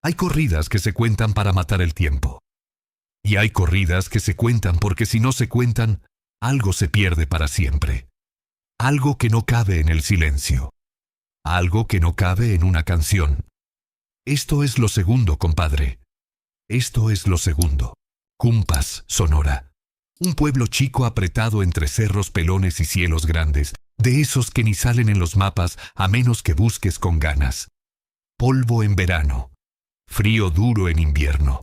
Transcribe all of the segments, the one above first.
Hay corridas que se cuentan para matar el tiempo. Y hay corridas que se cuentan porque si no se cuentan, algo se pierde para siempre. Algo que no cabe en el silencio. Algo que no cabe en una canción. Esto es lo segundo, compadre. Esto es lo segundo. Cumpas, Sonora. Un pueblo chico apretado entre cerros pelones y cielos grandes, de esos que ni salen en los mapas a menos que busques con ganas. Polvo en verano. Frío duro en invierno.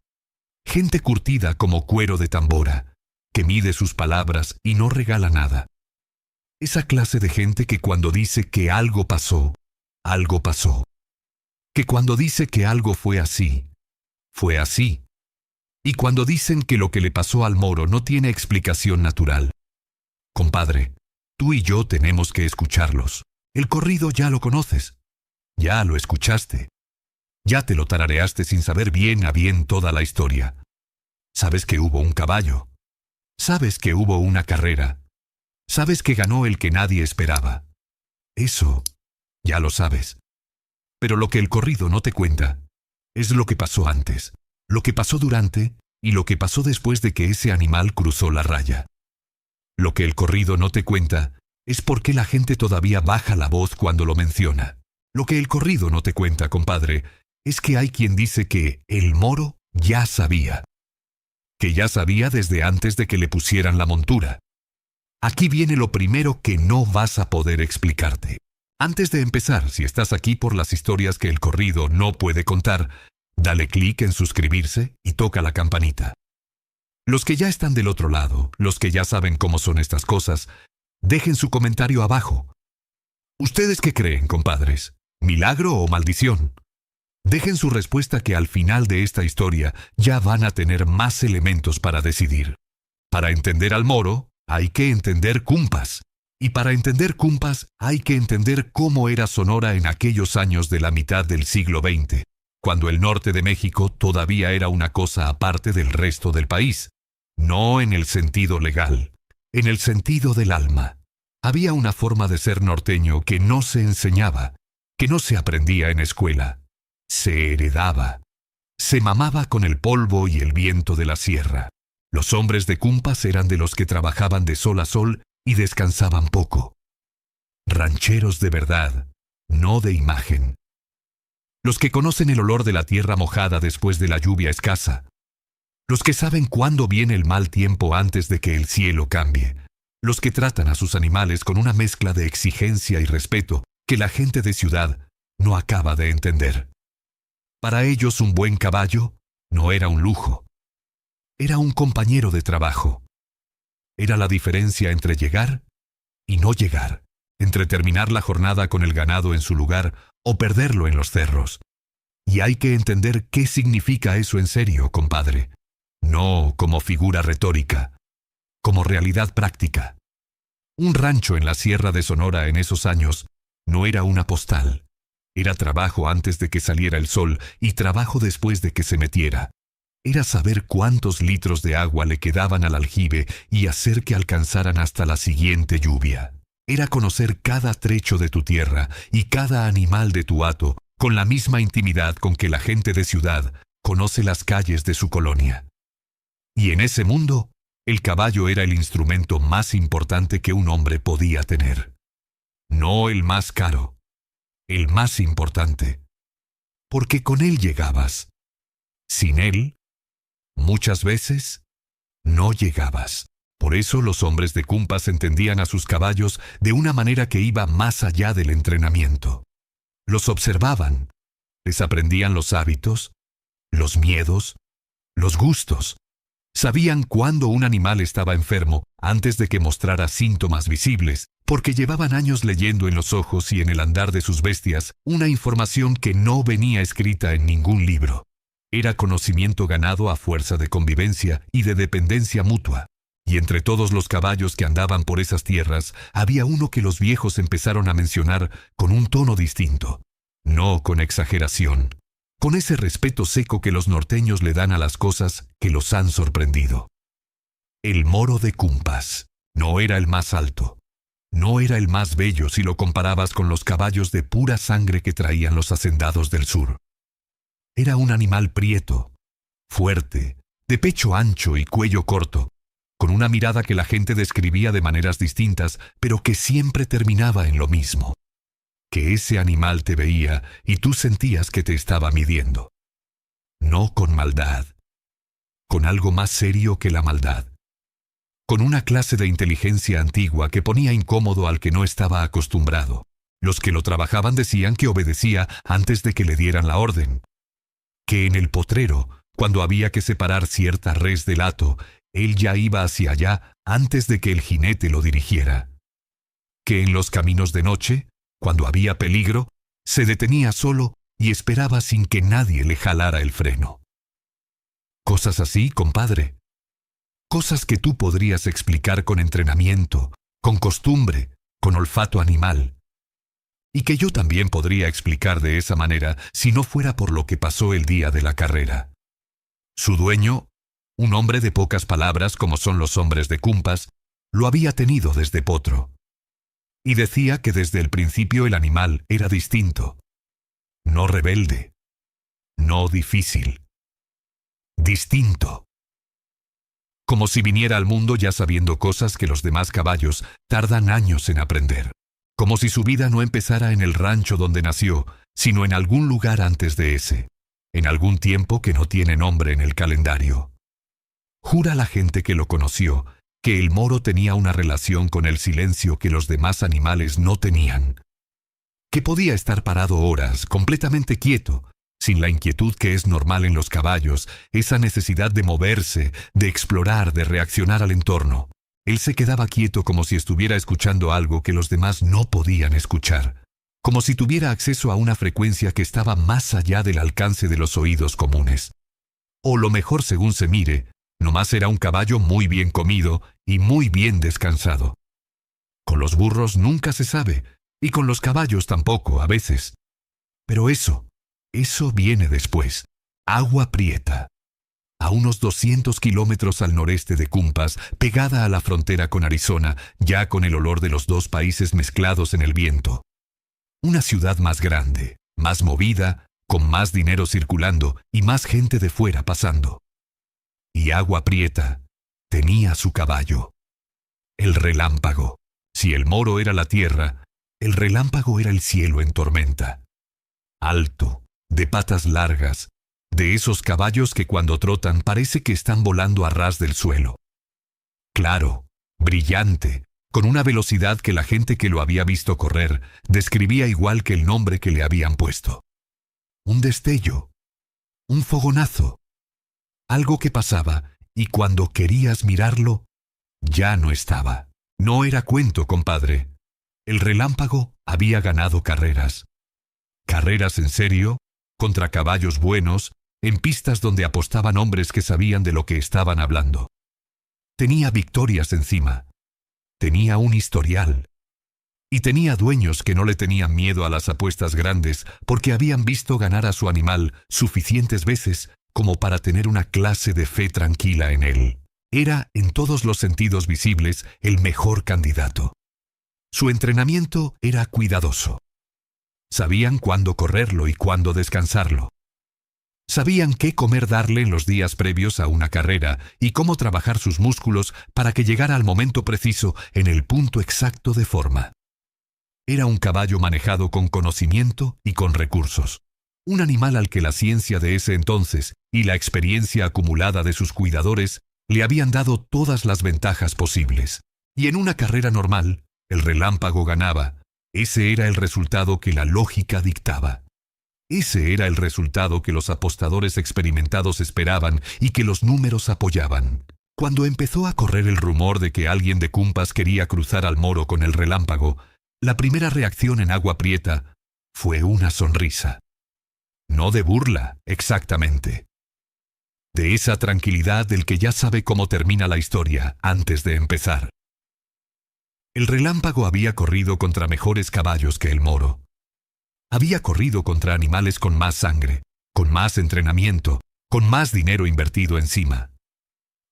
Gente curtida como cuero de tambora, que mide sus palabras y no regala nada. Esa clase de gente que cuando dice que algo pasó, algo pasó. Que cuando dice que algo fue así, fue así. Y cuando dicen que lo que le pasó al Moro no tiene explicación natural. Compadre, tú y yo tenemos que escucharlos. El corrido ya lo conoces. Ya lo escuchaste. Ya te lo tarareaste sin saber bien a bien toda la historia. Sabes que hubo un caballo. Sabes que hubo una carrera. Sabes que ganó el que nadie esperaba. Eso, ya lo sabes. Pero lo que el corrido no te cuenta es lo que pasó antes, lo que pasó durante y lo que pasó después de que ese animal cruzó la raya. Lo que el corrido no te cuenta es por qué la gente todavía baja la voz cuando lo menciona. Lo que el corrido no te cuenta, compadre, es que hay quien dice que el Moro ya sabía. Que ya sabía desde antes de que le pusieran la montura. Aquí viene lo primero que no vas a poder explicarte. Antes de empezar, si estás aquí por las historias que el corrido no puede contar, dale clic en suscribirse y toca la campanita. Los que ya están del otro lado, los que ya saben cómo son estas cosas, dejen su comentario abajo. ¿Ustedes qué creen, compadres? ¿Milagro o maldición? Dejen su respuesta que al final de esta historia ya van a tener más elementos para decidir. Para entender al Moro, hay que entender Cumpas. Y para entender Cumpas, hay que entender cómo era Sonora en aquellos años de la mitad del siglo XX, cuando el norte de México todavía era una cosa aparte del resto del país. No en el sentido legal, en el sentido del alma. Había una forma de ser norteño que no se enseñaba, que no se aprendía en escuela. Se heredaba. Se mamaba con el polvo y el viento de la sierra. Los hombres de Cumpas eran de los que trabajaban de sol a sol y descansaban poco. Rancheros de verdad, no de imagen. Los que conocen el olor de la tierra mojada después de la lluvia escasa. Los que saben cuándo viene el mal tiempo antes de que el cielo cambie. Los que tratan a sus animales con una mezcla de exigencia y respeto que la gente de ciudad no acaba de entender. Para ellos un buen caballo no era un lujo. Era un compañero de trabajo. Era la diferencia entre llegar y no llegar, entre terminar la jornada con el ganado en su lugar o perderlo en los cerros. Y hay que entender qué significa eso en serio, compadre. No como figura retórica, como realidad práctica. Un rancho en la Sierra de Sonora en esos años no era una postal. Era trabajo antes de que saliera el sol y trabajo después de que se metiera. Era saber cuántos litros de agua le quedaban al aljibe y hacer que alcanzaran hasta la siguiente lluvia. Era conocer cada trecho de tu tierra y cada animal de tu hato con la misma intimidad con que la gente de ciudad conoce las calles de su colonia. Y en ese mundo, el caballo era el instrumento más importante que un hombre podía tener. No el más caro, el más importante. Porque con él llegabas. Sin él, muchas veces, no llegabas. Por eso los hombres de Cumpas entendían a sus caballos de una manera que iba más allá del entrenamiento. Los observaban, les aprendían los hábitos, los miedos, los gustos. Sabían cuándo un animal estaba enfermo antes de que mostrara síntomas visibles, porque llevaban años leyendo en los ojos y en el andar de sus bestias una información que no venía escrita en ningún libro. Era conocimiento ganado a fuerza de convivencia y de dependencia mutua. Y entre todos los caballos que andaban por esas tierras, había uno que los viejos empezaron a mencionar con un tono distinto. No con exageración. Con ese respeto seco que los norteños le dan a las cosas que los han sorprendido. El Moro de Cumpas no era el más alto. No era el más bello si lo comparabas con los caballos de pura sangre que traían los hacendados del sur. Era un animal prieto, fuerte, de pecho ancho y cuello corto, con una mirada que la gente describía de maneras distintas, pero que siempre terminaba en lo mismo. Que ese animal te veía y tú sentías que te estaba midiendo. No con maldad, con algo más serio que la maldad. Con una clase de inteligencia antigua que ponía incómodo al que no estaba acostumbrado. Los que lo trabajaban decían que obedecía antes de que le dieran la orden. Que en el potrero, cuando había que separar cierta res del hato, él ya iba hacia allá antes de que el jinete lo dirigiera. Que en los caminos de noche, cuando había peligro, se detenía solo y esperaba sin que nadie le jalara el freno. Cosas así, compadre. Cosas que tú podrías explicar con entrenamiento, con costumbre, con olfato animal. Y que yo también podría explicar de esa manera si no fuera por lo que pasó el día de la carrera. Su dueño, un hombre de pocas palabras como son los hombres de Cumpas, lo había tenido desde potro. Y decía que desde el principio el animal era distinto. No rebelde. No difícil. Distinto. Como si viniera al mundo ya sabiendo cosas que los demás caballos tardan años en aprender. Como si su vida no empezara en el rancho donde nació, sino en algún lugar antes de ese, en algún tiempo que no tiene nombre en el calendario. Jura la gente que lo conoció que el moro tenía una relación con el silencio que los demás animales no tenían. Que podía estar parado horas, completamente quieto, sin la inquietud que es normal en los caballos, esa necesidad de moverse, de explorar, de reaccionar al entorno. Él se quedaba quieto como si estuviera escuchando algo que los demás no podían escuchar, como si tuviera acceso a una frecuencia que estaba más allá del alcance de los oídos comunes. O lo mejor según se mire, nomás era un caballo muy bien comido y muy bien descansado. Con los burros nunca se sabe, y con los caballos tampoco a veces. Pero eso viene después. Agua Prieta. A unos 200 kilómetros al noreste de Cumpas, pegada a la frontera con Arizona, ya con el olor de los dos países mezclados en el viento. Una ciudad más grande, más movida, con más dinero circulando y más gente de fuera pasando. Y Agua Prieta tenía su caballo. El relámpago. Si el moro era la tierra, el relámpago era el cielo en tormenta. Alto, de patas largas, de esos caballos que cuando trotan parece que están volando a ras del suelo. Claro, brillante, con una velocidad que la gente que lo había visto correr describía igual que el nombre que le habían puesto. Un destello, un fogonazo, algo que pasaba y cuando querías mirarlo, ya no estaba. No era cuento, compadre. El relámpago había ganado carreras. Carreras en serio, contra caballos buenos, en pistas donde apostaban hombres que sabían de lo que estaban hablando. Tenía victorias encima. Tenía un historial. Y tenía dueños que no le tenían miedo a las apuestas grandes porque habían visto ganar a su animal suficientes veces como para tener una clase de fe tranquila en él. Era, en todos los sentidos visibles, el mejor candidato. Su entrenamiento era cuidadoso. Sabían cuándo correrlo y cuándo descansarlo. Sabían qué comer darle en los días previos a una carrera y cómo trabajar sus músculos para que llegara al momento preciso en el punto exacto de forma. Era un caballo manejado con conocimiento y con recursos. Un animal al que la ciencia de ese entonces y la experiencia acumulada de sus cuidadores le habían dado todas las ventajas posibles. Y en una carrera normal, el relámpago ganaba. Ese era el resultado que la lógica dictaba. Ese era el resultado que los apostadores experimentados esperaban y que los números apoyaban. Cuando empezó a correr el rumor de que alguien de Cumpas quería cruzar al moro con el relámpago, la primera reacción en Agua Prieta fue una sonrisa. No de burla, exactamente. De esa tranquilidad del que ya sabe cómo termina la historia antes de empezar. El relámpago había corrido contra mejores caballos que el moro. Había corrido contra animales con más sangre, con más entrenamiento, con más dinero invertido encima.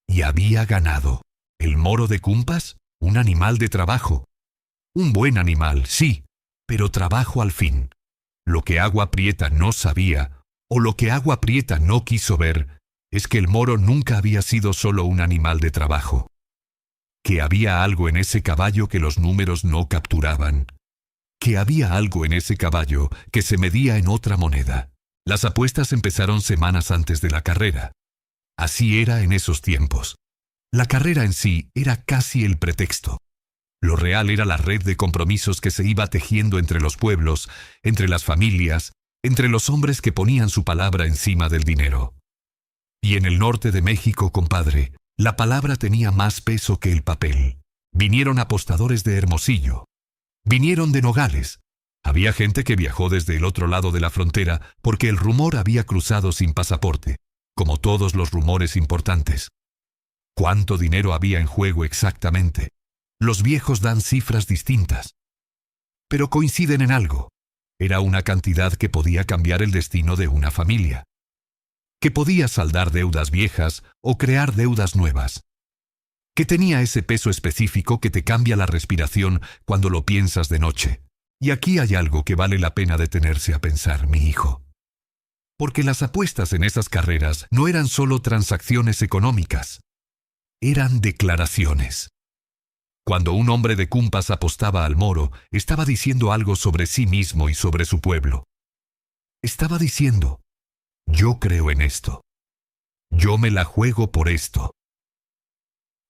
Y había ganado. ¿El moro de Cumpas? Un animal de trabajo. Un buen animal, sí, pero trabajo al fin. Lo que Agua Prieta no sabía, o lo que Agua Prieta no quiso ver, es que el moro nunca había sido solo un animal de trabajo. Que había algo en ese caballo que los números no capturaban. Que había algo en ese caballo que se medía en otra moneda. Las apuestas empezaron semanas antes de la carrera. Así era en esos tiempos. La carrera en sí era casi el pretexto. Lo real era la red de compromisos que se iba tejiendo entre los pueblos, entre las familias, entre los hombres que ponían su palabra encima del dinero. Y en el norte de México, compadre, la palabra tenía más peso que el papel. Vinieron apostadores de Hermosillo. Vinieron de Nogales. Había gente que viajó desde el otro lado de la frontera porque el rumor había cruzado sin pasaporte, como todos los rumores importantes. ¿Cuánto dinero había en juego exactamente? Los viejos dan cifras distintas. Pero coinciden en algo. Era una cantidad que podía cambiar el destino de una familia. Que podía saldar deudas viejas o crear deudas nuevas. Que tenía ese peso específico que te cambia la respiración cuando lo piensas de noche. Y aquí hay algo que vale la pena detenerse a pensar, mi hijo. Porque las apuestas en esas carreras no eran solo transacciones económicas. Eran declaraciones. Cuando un hombre de Cumpas apostaba al moro, estaba diciendo algo sobre sí mismo y sobre su pueblo. Estaba diciendo: yo creo en esto. Yo me la juego por esto.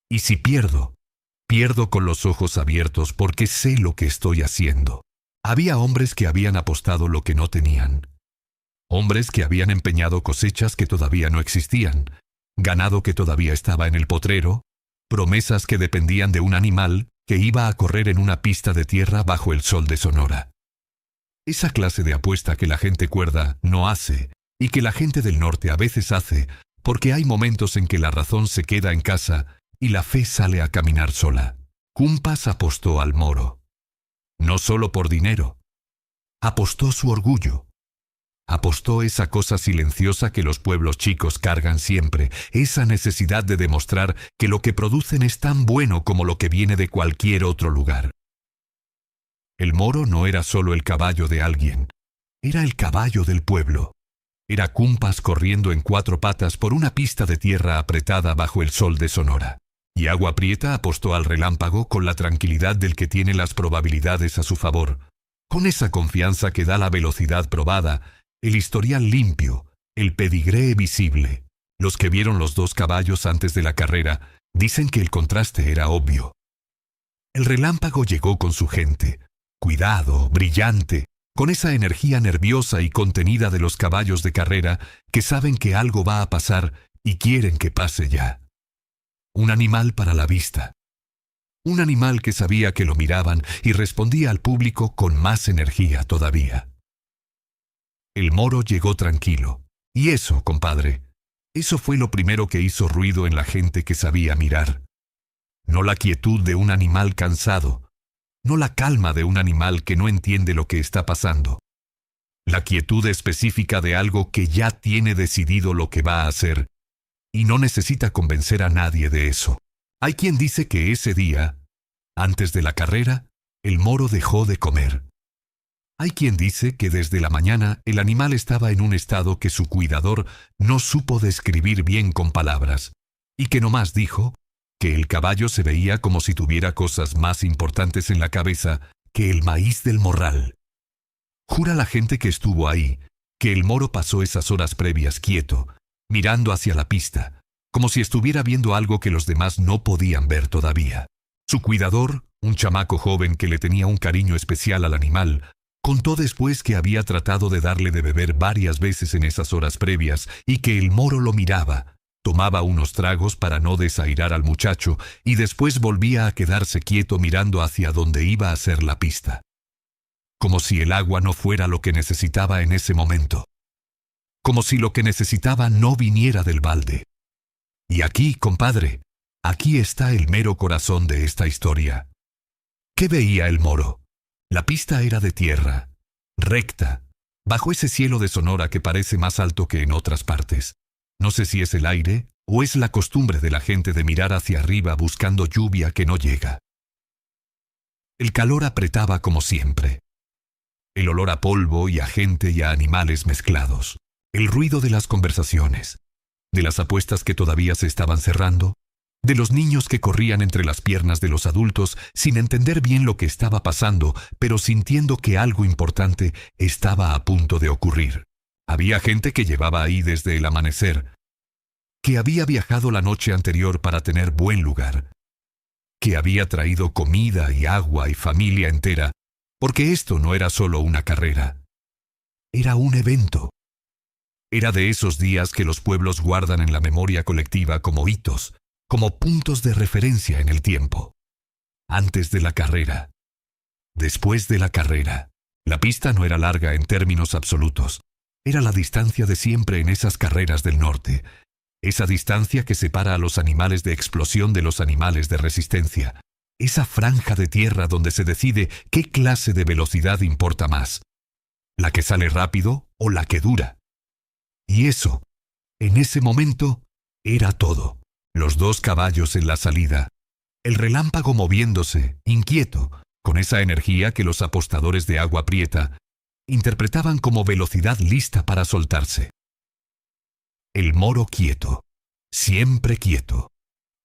Y si pierdo, pierdo con los ojos abiertos porque sé lo que estoy haciendo. Había hombres que habían apostado lo que no tenían. Hombres que habían empeñado cosechas que todavía no existían, ganado que todavía estaba en el potrero, promesas que dependían de un animal que iba a correr en una pista de tierra bajo el sol de Sonora. Esa clase de apuesta que la gente cuerda no hace, y que la gente del norte a veces hace, porque hay momentos en que la razón se queda en casa y la fe sale a caminar sola. Cumpas apostó al moro. No solo por dinero. Apostó su orgullo. Apostó esa cosa silenciosa que los pueblos chicos cargan siempre, esa necesidad de demostrar que lo que producen es tan bueno como lo que viene de cualquier otro lugar. El moro no era solo el caballo de alguien, era el caballo del pueblo. Era Cumpas corriendo en 4 patas por una pista de tierra apretada bajo el sol de Sonora. Y Agua Prieta apostó al relámpago con la tranquilidad del que tiene las probabilidades a su favor, con esa confianza que da la velocidad probada, el historial limpio, el pedigree visible. Los que vieron los 2 caballos antes de la carrera dicen que el contraste era obvio. El relámpago llegó con su gente, cuidado, brillante, con esa energía nerviosa y contenida de los caballos de carrera que saben que algo va a pasar y quieren que pase ya. Un animal para la vista. Un animal que sabía que lo miraban y respondía al público con más energía todavía. El moro llegó tranquilo. Y eso, compadre, eso fue lo primero que hizo ruido en la gente que sabía mirar. No la quietud de un animal cansado, no la calma de un animal que no entiende lo que está pasando. La quietud específica de algo que ya tiene decidido lo que va a hacer y no necesita convencer a nadie de eso. Hay quien dice que ese día, antes de la carrera, el moro dejó de comer. Hay quien dice que desde la mañana el animal estaba en un estado que su cuidador no supo describir bien con palabras, y que nomás dijo que el caballo se veía como si tuviera cosas más importantes en la cabeza que el maíz del morral. Jura la gente que estuvo ahí, que el moro pasó esas horas previas quieto, mirando hacia la pista, como si estuviera viendo algo que los demás no podían ver todavía. Su cuidador, un chamaco joven que le tenía un cariño especial al animal, contó después que había tratado de darle de beber varias veces en esas horas previas y que el moro lo miraba, tomaba unos tragos para no desairar al muchacho y después volvía a quedarse quieto mirando hacia donde iba a ser la pista. Como si el agua no fuera lo que necesitaba en ese momento. Como si lo que necesitaba no viniera del balde. Y aquí, compadre, aquí está el mero corazón de esta historia. ¿Qué veía el moro? La pista era de tierra, recta, bajo ese cielo de Sonora que parece más alto que en otras partes. No sé si es el aire o es la costumbre de la gente de mirar hacia arriba buscando lluvia que no llega. El calor apretaba como siempre. El olor a polvo y a gente y a animales mezclados. El ruido de las conversaciones, de las apuestas que todavía se estaban cerrando, de los niños que corrían entre las piernas de los adultos sin entender bien lo que estaba pasando, pero sintiendo que algo importante estaba a punto de ocurrir. Había gente que llevaba ahí desde el amanecer, que había viajado la noche anterior para tener buen lugar, que había traído comida y agua y familia entera, porque esto no era solo una carrera, era un evento. Era de esos días que los pueblos guardan en la memoria colectiva como hitos, como puntos de referencia en el tiempo. Antes de la carrera, después de la carrera. La pista no era larga en términos absolutos. Era la distancia de siempre en esas carreras del norte. Esa distancia que separa a los animales de explosión de los animales de resistencia. Esa franja de tierra donde se decide qué clase de velocidad importa más. La que sale rápido o la que dura. Y eso, en ese momento, era todo. Los dos caballos en la salida. El relámpago moviéndose, inquieto, con esa energía que los apostadores de agua prieta interpretaban como velocidad lista para soltarse. El moro quieto, siempre quieto.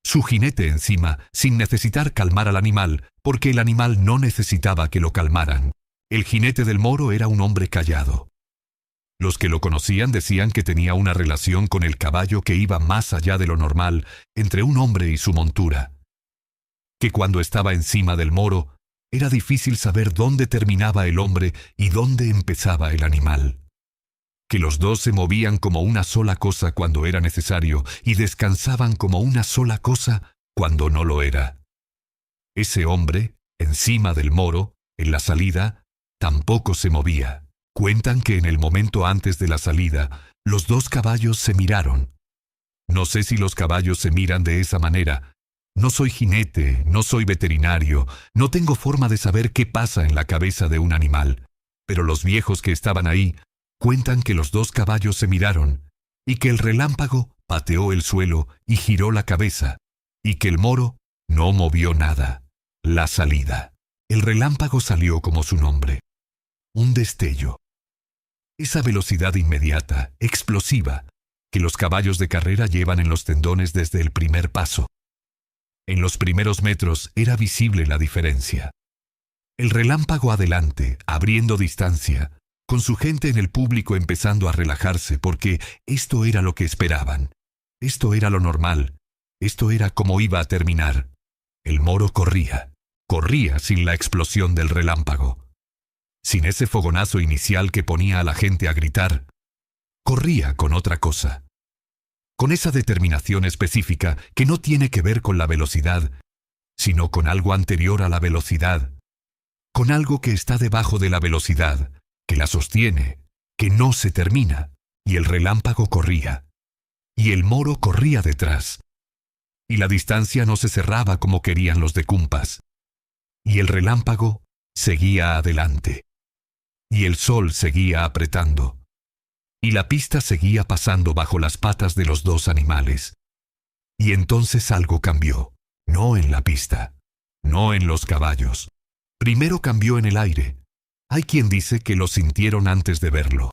Su jinete encima, sin necesitar calmar al animal, porque el animal no necesitaba que lo calmaran. El jinete del moro era un hombre callado. Los que lo conocían decían que tenía una relación con el caballo que iba más allá de lo normal entre un hombre y su montura. Que cuando estaba encima del moro, era difícil saber dónde terminaba el hombre y dónde empezaba el animal. Que los dos se movían como una sola cosa cuando era necesario y descansaban como una sola cosa cuando no lo era. Ese hombre, encima del moro, en la salida, tampoco se movía. Cuentan que en el momento antes de la salida, los dos caballos se miraron. No sé si los caballos se miran de esa manera. No soy jinete, no soy veterinario, no tengo forma de saber qué pasa en la cabeza de un animal. Pero los viejos que estaban ahí cuentan que los dos caballos se miraron y que el relámpago pateó el suelo y giró la cabeza y que el moro no movió nada. La salida. El relámpago salió como su nombre. Un destello. Esa velocidad inmediata, explosiva, que los caballos de carrera llevan en los tendones desde el primer paso. En los primeros metros era visible la diferencia. El relámpago adelante, abriendo distancia, con su gente en el público empezando a relajarse porque esto era lo que esperaban. Esto era lo normal. Esto era como iba a terminar. El moro corría. Corría sin la explosión del relámpago. Sin ese fogonazo inicial que ponía a la gente a gritar. Corría con otra cosa. Con esa determinación específica que no tiene que ver con la velocidad, sino con algo anterior a la velocidad. Con algo que está debajo de la velocidad, que la sostiene, que no se termina. Y el relámpago corría. Y el moro corría detrás. Y la distancia no se cerraba como querían los de Cumpas. Y el relámpago seguía adelante. Y el sol seguía apretando. Y la pista seguía pasando bajo las patas de los dos animales. Y entonces algo cambió. No en la pista. No en los caballos. Primero cambió en el aire. Hay quien dice que lo sintieron antes de verlo.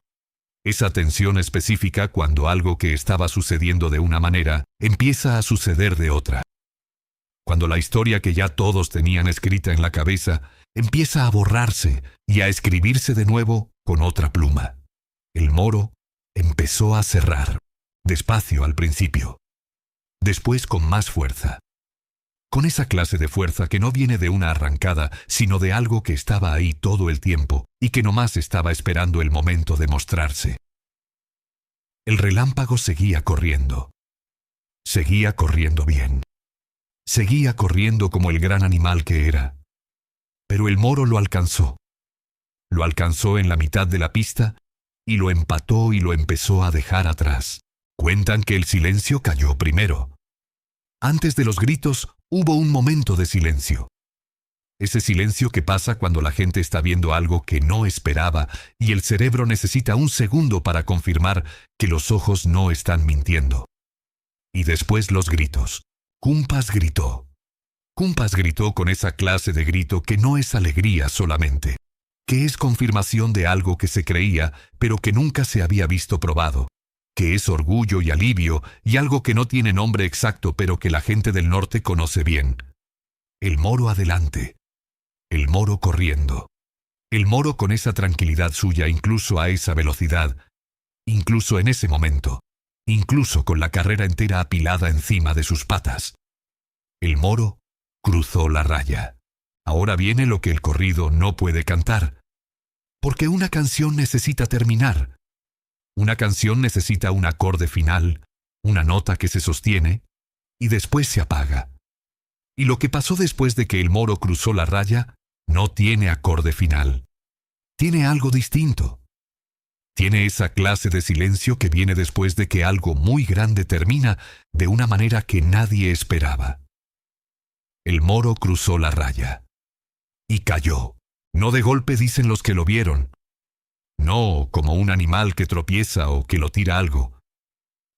Esa tensión específica cuando algo que estaba sucediendo de una manera empieza a suceder de otra. Cuando la historia que ya todos tenían escrita en la cabeza empieza a borrarse y a escribirse de nuevo con otra pluma. El moro empezó a cerrar, despacio al principio, después con más fuerza. Con esa clase de fuerza que no viene de una arrancada, sino de algo que estaba ahí todo el tiempo y que nomás estaba esperando el momento de mostrarse. El relámpago seguía corriendo. Seguía corriendo bien. Seguía corriendo como el gran animal que era. Pero el moro lo alcanzó. Lo alcanzó en la mitad de la pista y lo empató y lo empezó a dejar atrás. Cuentan que el silencio cayó primero. Antes de los gritos hubo un momento de silencio. Ese silencio que pasa cuando la gente está viendo algo que no esperaba y el cerebro necesita un segundo para confirmar que los ojos no están mintiendo. Y después los gritos. Cumpas gritó. Cumpas gritó con esa clase de grito que no es alegría solamente. que es confirmación de algo que se creía, pero que nunca se había visto probado, que es orgullo y alivio y algo que no tiene nombre exacto, pero que la gente del norte conoce bien. El moro adelante, el moro corriendo, el moro con esa tranquilidad suya incluso a esa velocidad, incluso en ese momento, incluso con la carrera entera apilada encima de sus patas. El moro cruzó la raya. Ahora viene lo que el corrido no puede cantar, porque una canción necesita terminar. Una canción necesita un acorde final, una nota que se sostiene, y después se apaga. Y lo que pasó después de que el moro cruzó la raya no tiene acorde final. Tiene algo distinto. Tiene esa clase de silencio que viene después de que algo muy grande termina de una manera que nadie esperaba. El moro cruzó la raya. Y cayó. No de golpe, dicen los que lo vieron. No como un animal que tropieza o que lo tira algo.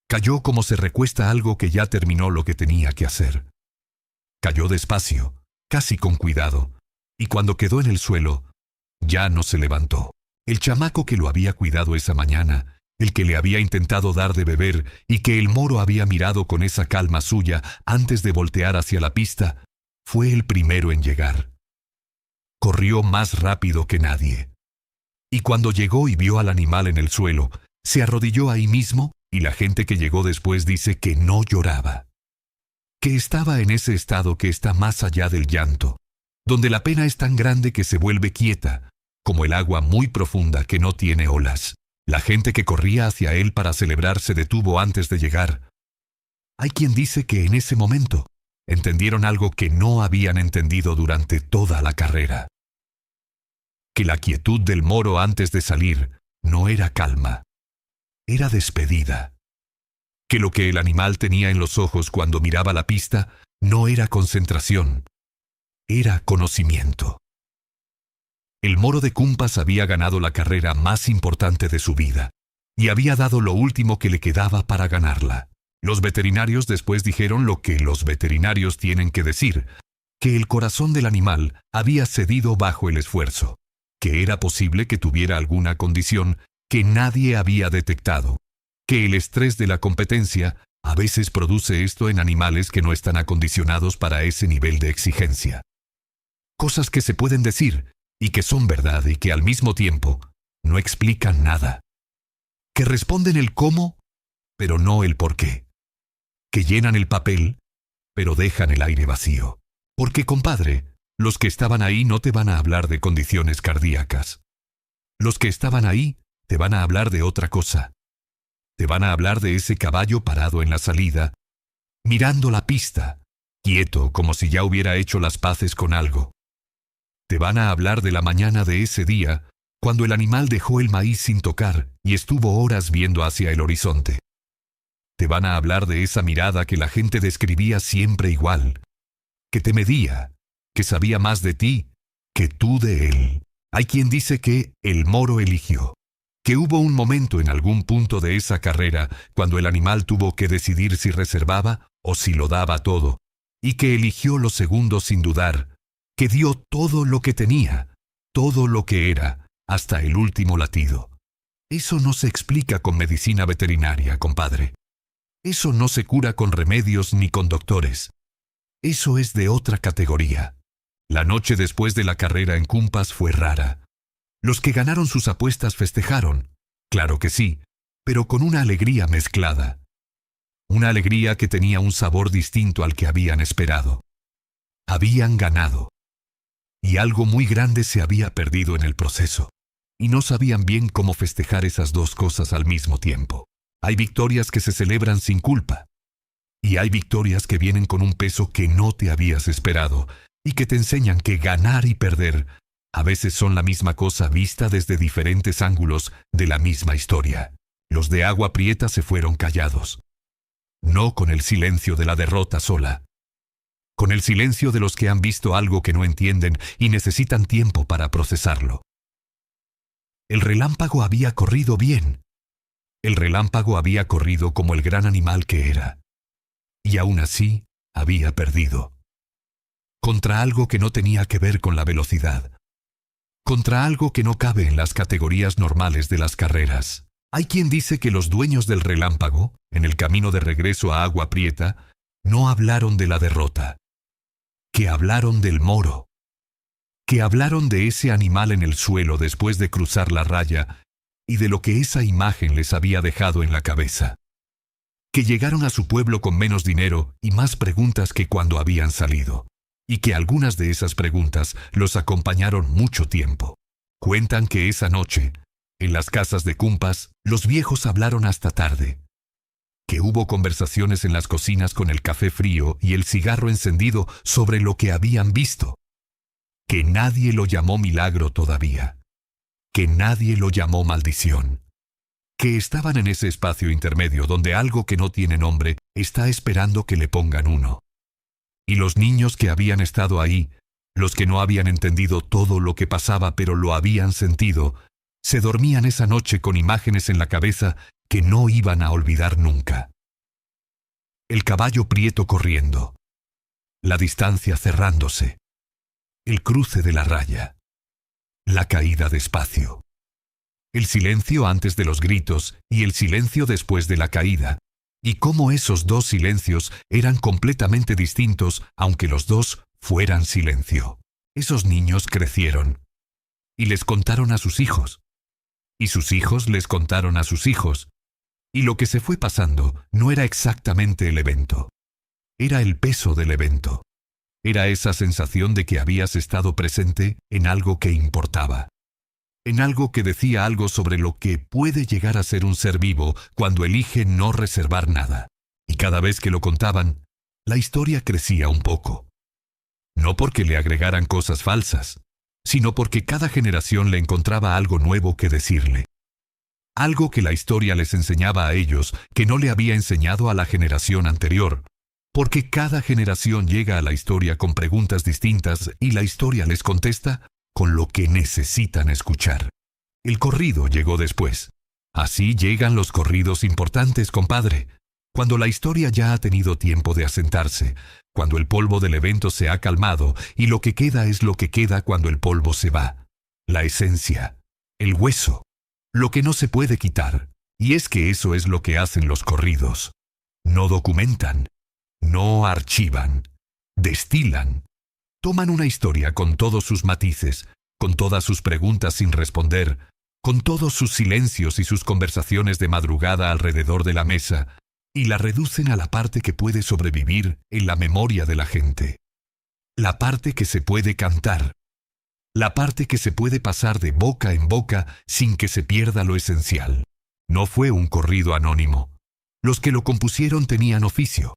Cayó como se recuesta algo que ya terminó lo que tenía que hacer. Cayó despacio, casi con cuidado, y cuando quedó en el suelo, ya no se levantó. El chamaco que lo había cuidado esa mañana, el que le había intentado dar de beber y que el moro había mirado con esa calma suya antes de voltear hacia la pista, fue el primero en llegar. Corrió más rápido que nadie. Y cuando llegó y vio al animal en el suelo, se arrodilló ahí mismo y la gente que llegó después dice que no lloraba. Que estaba en ese estado que está más allá del llanto, donde la pena es tan grande que se vuelve quieta, como el agua muy profunda que no tiene olas. La gente que corría hacia él para celebrar se detuvo antes de llegar. Hay quien dice que en ese momento entendieron algo que no habían entendido durante toda la carrera. Que la quietud del moro antes de salir no era calma, era despedida. Que lo que el animal tenía en los ojos cuando miraba la pista no era concentración, era conocimiento. El moro de Cumpas había ganado la carrera más importante de su vida y había dado lo último que le quedaba para ganarla. Los veterinarios después dijeron lo que los veterinarios tienen que decir, que el corazón del animal había cedido bajo el esfuerzo, que era posible que tuviera alguna condición que nadie había detectado, que el estrés de la competencia a veces produce esto en animales que no están acondicionados para ese nivel de exigencia. Cosas que se pueden decir y que son verdad y que al mismo tiempo no explican nada. Que responden el cómo, pero no el por qué. Que llenan el papel, pero dejan el aire vacío. Porque, compadre, los que estaban ahí no te van a hablar de condiciones cardíacas. Los que estaban ahí te van a hablar de otra cosa. Te van a hablar de ese caballo parado en la salida, mirando la pista, quieto como si ya hubiera hecho las paces con algo. Te van a hablar de la mañana de ese día, cuando el animal dejó el maíz sin tocar y estuvo horas viendo hacia el horizonte. Te van a hablar de esa mirada que la gente describía siempre igual, que te medía, que sabía más de ti que tú de él. Hay quien dice que el moro eligió, que hubo un momento en algún punto de esa carrera cuando el animal tuvo que decidir si reservaba o si lo daba todo, y que eligió los segundos sin dudar, que dio todo lo que tenía, todo lo que era, hasta el último latido. Eso no se explica con medicina veterinaria, compadre. Eso no se cura con remedios ni con doctores. Eso es de otra categoría. La noche después de la carrera en Cumpas fue rara. Los que ganaron sus apuestas festejaron, claro que sí, pero con una alegría mezclada. Una alegría que tenía un sabor distinto al que habían esperado. Habían ganado. Y algo muy grande se había perdido en el proceso. Y no sabían bien cómo festejar esas dos cosas al mismo tiempo. Hay victorias que se celebran sin culpa. Y hay victorias que vienen con un peso que no te habías esperado y que te enseñan que ganar y perder a veces son la misma cosa vista desde diferentes ángulos de la misma historia. Los de Agua Prieta se fueron callados. No con el silencio de la derrota sola. Con el silencio de los que han visto algo que no entienden y necesitan tiempo para procesarlo. El relámpago había corrido bien. El relámpago había corrido como el gran animal que era. Y aún así, había perdido. Contra algo que no tenía que ver con la velocidad. contra algo que no cabe en las categorías normales de las carreras. Hay quien dice que los dueños del relámpago, en el camino de regreso a Agua Prieta, no hablaron de la derrota, que hablaron del moro, que hablaron de ese animal en el suelo después de cruzar la raya y de lo que esa imagen les había dejado en la cabeza, que llegaron a su pueblo con menos dinero y más preguntas que cuando habían salido, y que algunas de esas preguntas los acompañaron mucho tiempo. Cuentan que esa noche, en las casas de Cumpas, los viejos hablaron hasta tarde, que hubo conversaciones en las cocinas con el café frío y el cigarro encendido sobre lo que habían visto, que nadie lo llamó milagro todavía, que nadie lo llamó maldición, que estaban en ese espacio intermedio donde algo que no tiene nombre está esperando que le pongan uno. Y los niños que habían estado ahí, los que no habían entendido todo lo que pasaba pero lo habían sentido, se dormían esa noche con imágenes en la cabeza que no iban a olvidar nunca. El caballo prieto corriendo, la distancia cerrándose, el cruce de la raya, la caída despacio, el silencio antes de los gritos y el silencio después de la caída, y cómo esos dos silencios eran completamente distintos aunque los dos fueran silencio. Esos niños crecieron y les contaron a sus hijos, y sus hijos les contaron a sus hijos, y lo que se fue pasando no era exactamente el evento, era el peso del evento, era esa sensación de que habías estado presente en algo que importaba, en algo que decía algo sobre lo que puede llegar a ser un ser vivo cuando elige no reservar nada. Y cada vez que lo contaban, la historia crecía un poco. No porque le agregaran cosas falsas, sino porque cada generación le encontraba algo nuevo que decirle. Algo que la historia les enseñaba a ellos que no le había enseñado a la generación anterior, porque cada generación llega a la historia con preguntas distintas y la historia les contesta con lo que necesitan escuchar. El corrido llegó después. Así llegan los corridos importantes, compadre. Cuando la historia ya ha tenido tiempo de asentarse, cuando el polvo del evento se ha calmado y lo que queda es lo que queda cuando el polvo se va. La esencia, el hueso, lo que no se puede quitar. Y es que eso es lo que hacen los corridos. No documentan, no archivan, destilan. Toman una historia con todos sus matices, con todas sus preguntas sin responder, con todos sus silencios y sus conversaciones de madrugada alrededor de la mesa, y la reducen a la parte que puede sobrevivir en la memoria de la gente. La parte que se puede cantar. La parte que se puede pasar de boca en boca sin que se pierda lo esencial. No fue un corrido anónimo. Los que lo compusieron tenían oficio.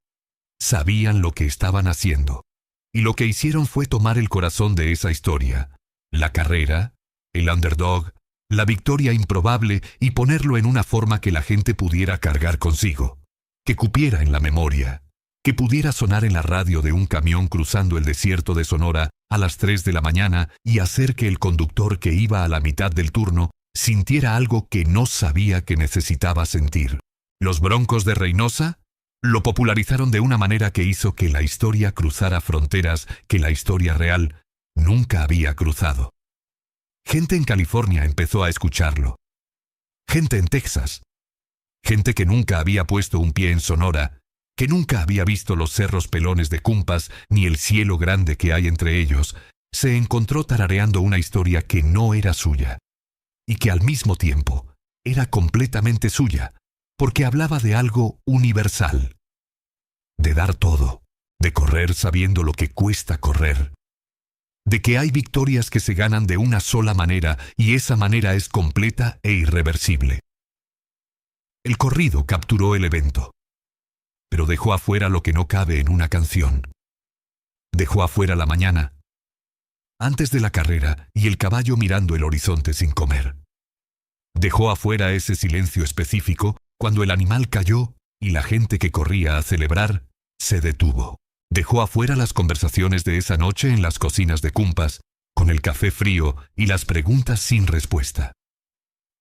Sabían lo que estaban haciendo. Y lo que hicieron fue tomar el corazón de esa historia, la carrera, el underdog, la victoria improbable y ponerlo en una forma que la gente pudiera cargar consigo, que cupiera en la memoria, que pudiera sonar en la radio de un camión cruzando el desierto de Sonora a las 3 de la mañana y hacer que el conductor que iba a la mitad del turno sintiera algo que no sabía que necesitaba sentir. Los Broncos de Reynosa lo popularizaron de una manera que hizo que la historia cruzara fronteras que la historia real nunca había cruzado. Gente en California empezó a escucharlo. Gente en Texas. Gente que nunca había puesto un pie en Sonora, que nunca había visto los cerros pelones de Cumpas ni el cielo grande que hay entre ellos, se encontró tarareando una historia que no era suya, y que al mismo tiempo era completamente suya, porque hablaba de algo universal, de dar todo, de correr sabiendo lo que cuesta correr, de que hay victorias que se ganan de una sola manera y esa manera es completa e irreversible. El corrido capturó el evento, pero dejó afuera lo que no cabe en una canción. Dejó afuera la mañana, antes de la carrera y el caballo mirando el horizonte sin comer. Dejó afuera ese silencio específico cuando el animal cayó y la gente que corría a celebrar se detuvo. Dejó afuera las conversaciones de esa noche en las cocinas de Cumpas, con el café frío y las preguntas sin respuesta.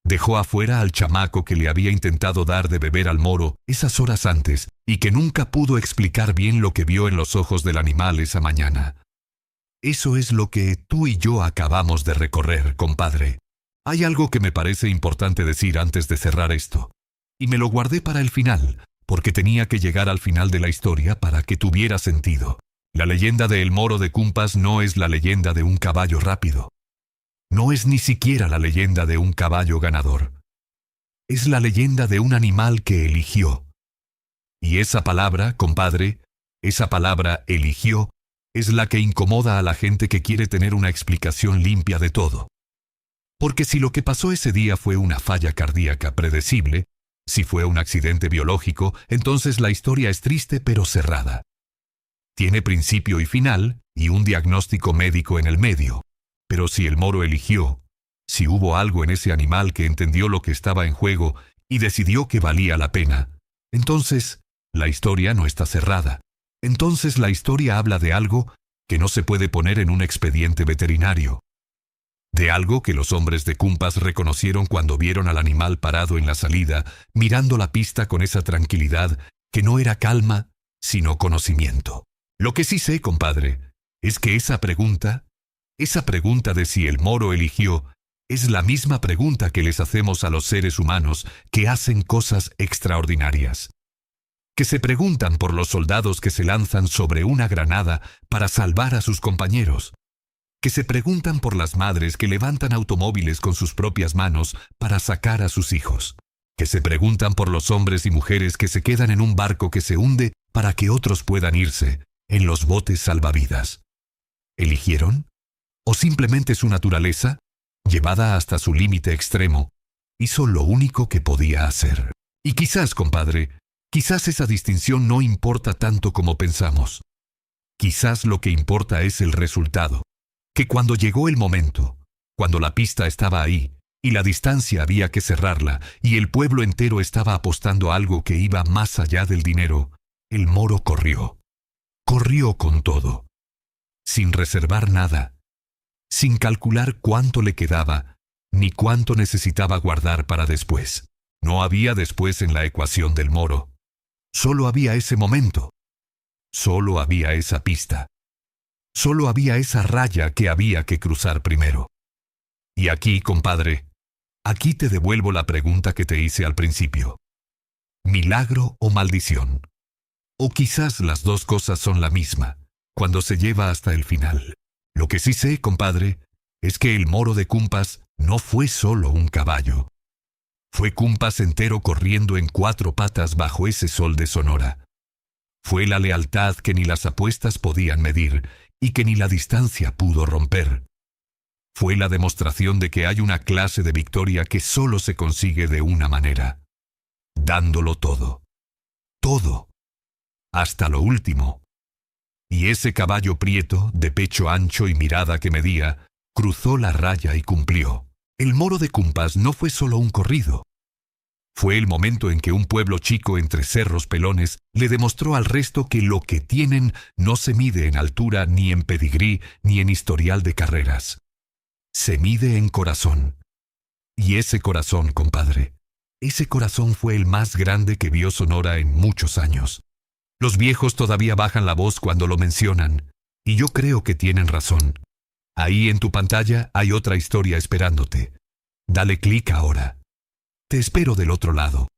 Dejó afuera al chamaco que le había intentado dar de beber al moro esas horas antes y que nunca pudo explicar bien lo que vio en los ojos del animal esa mañana. Eso es lo que tú y yo acabamos de recorrer, compadre. Hay algo que me parece importante decir antes de cerrar esto, y me lo guardé para el final, porque tenía que llegar al final de la historia para que tuviera sentido. La leyenda de El Moro de Cumpas no es la leyenda de un caballo rápido. No es ni siquiera la leyenda de un caballo ganador. Es la leyenda de un animal que eligió. Y esa palabra, compadre, esa palabra eligió, es la que incomoda a la gente que quiere tener una explicación limpia de todo. Porque si lo que pasó ese día fue una falla cardíaca predecible, si fue un accidente biológico, entonces la historia es triste pero cerrada. Tiene principio y final y un diagnóstico médico en el medio. Pero si el moro eligió, si hubo algo en ese animal que entendió lo que estaba en juego y decidió que valía la pena, entonces la historia no está cerrada. Entonces la historia habla de algo que no se puede poner en un expediente veterinario. De algo que los hombres de Cumpas reconocieron cuando vieron al animal parado en la salida, mirando la pista con esa tranquilidad que no era calma, sino conocimiento. Lo que sí sé, compadre, es que esa pregunta de si el moro eligió, es la misma pregunta que les hacemos a los seres humanos que hacen cosas extraordinarias. Que se preguntan por los soldados que se lanzan sobre una granada para salvar a sus compañeros. Que se preguntan por las madres que levantan automóviles con sus propias manos para sacar a sus hijos. Que se preguntan por los hombres y mujeres que se quedan en un barco que se hunde para que otros puedan irse en los botes salvavidas. ¿Eligieron? ¿O simplemente su naturaleza, llevada hasta su límite extremo, hizo lo único que podía hacer? Y quizás, compadre, quizás esa distinción no importa tanto como pensamos. Quizás lo que importa es el resultado. Que cuando llegó el momento, cuando la pista estaba ahí, y la distancia había que cerrarla, y el pueblo entero estaba apostando a algo que iba más allá del dinero, el moro corrió. Corrió con todo. Sin reservar nada. Sin calcular cuánto le quedaba, ni cuánto necesitaba guardar para después. No había después en la ecuación del moro. Solo había ese momento. Solo había esa pista. Solo había esa raya que había que cruzar primero. Y aquí, compadre, aquí te devuelvo la pregunta que te hice al principio. ¿Milagro o maldición? O quizás las dos cosas son la misma, cuando se lleva hasta el final. Lo que sí sé, compadre, es que el moro de Cumpas no fue solo un caballo. Fue Cumpas entero corriendo en 4 patas bajo ese sol de Sonora. Fue la lealtad que ni las apuestas podían medir y que ni la distancia pudo romper. Fue la demostración de que hay una clase de victoria que solo se consigue de una manera: dándolo todo. Todo. Hasta lo último. Y ese caballo prieto, de pecho ancho y mirada que medía, cruzó la raya y cumplió. El moro de Cumpas no fue solo un corrido. Fue el momento en que un pueblo chico entre cerros pelones le demostró al resto que lo que tienen no se mide en altura, ni en pedigrí, ni en historial de carreras. Se mide en corazón. Y ese corazón, compadre, ese corazón fue el más grande que vio Sonora en muchos años. Los viejos todavía bajan la voz cuando lo mencionan, y yo creo que tienen razón. Ahí en tu pantalla hay otra historia esperándote. Dale clic ahora. Te espero del otro lado.